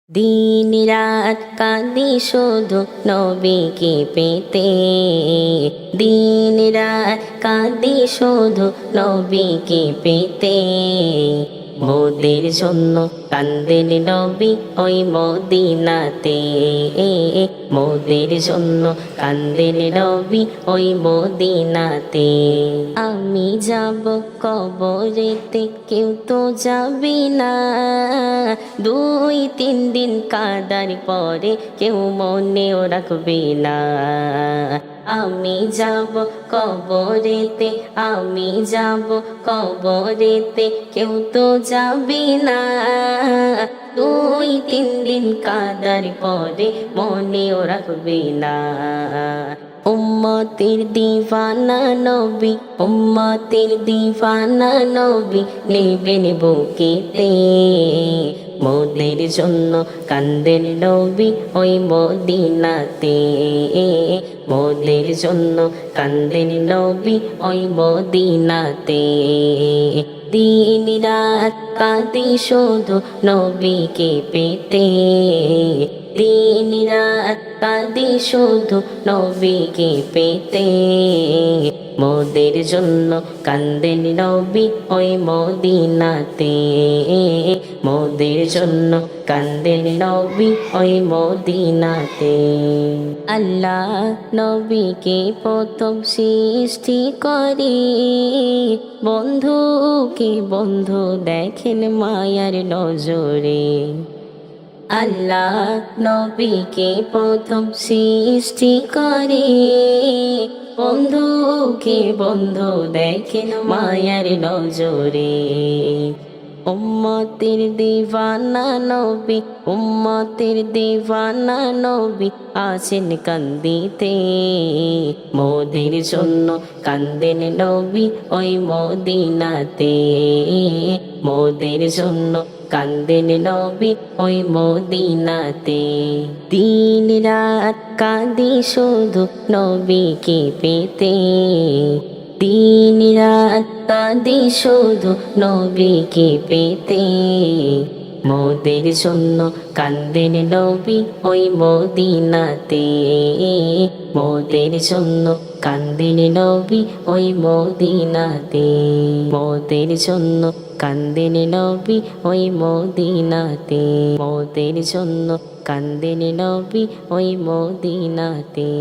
দিন রাত কাঁদি শুধু নবীকে পেতে, দিন রাত কাঁদি শুধু নবীকে পেতে। মোদের জন্য কান্দেন নবী ওই মদিনাতে, মোদের জন্য কান্দেন নবী ওই মদিনাতে। আমি যাব কবরেতে কেউ তো যাবি না, 2-3 দিন কাদার পরে কেউ মনেও রাখবে না। আমি যাব কবরেতে, আমি যাব কবরেতে কেউ তো যাবি না, 2-3 দিন কাদার পরে মনেও রাখবে না। উম্মতের দিওয়ানা নবী, উম্মতের দিওয়ানা নবী নেবেন বুকেতে। মোদের জন্য কান্দেন নবী ওই মদিনাতে, মোদের জন্য কান্দেন নবী ওই মদিনাতে। দিন রাত কাঁদি শুধু নবীকে পেতে, দিন রাত কাঁদি শুধু নবীকে পেতে। মোদের জন্য কান্দেন নবী ওই মদিনাতে, মোদের জন্য কান্দেন নবী ওই মদিনাতে। আল্লাহ নবীকে প্রথম সৃষ্টি করে, বন্ধুকে বন্ধু দেখেন মায়ার নজরে। আল্লাহ নবীকে প্রথম সৃষ্টি করে, বন্ধুকে বন্ধু দেখেন মায়ার নজরে। উম্মতের দিওয়ানা নবী, উম্মতের দিওয়ানা নবী আছেন কান্দিতে। মোদের জন্য কান্দেন নবী ওই মদিনাতে, মোদের জন্য কান্দেন নবী ওই মদিনাতে। দিন রাত কাঁদি শুধু নবীকে পেতে, দিন রাত কাঁদি শুধু নবীকে পেতে। মোদের জন্য কান্দেন নবী ওই মদিনাতে, মোদের জন্য কান্দেন নবী ওই মদিনাতে, মোদের জন্য কান্দেন নবী ওই মদিনাতে, মোদের জন্য কান্দেন নবী ওই মদিনাতে।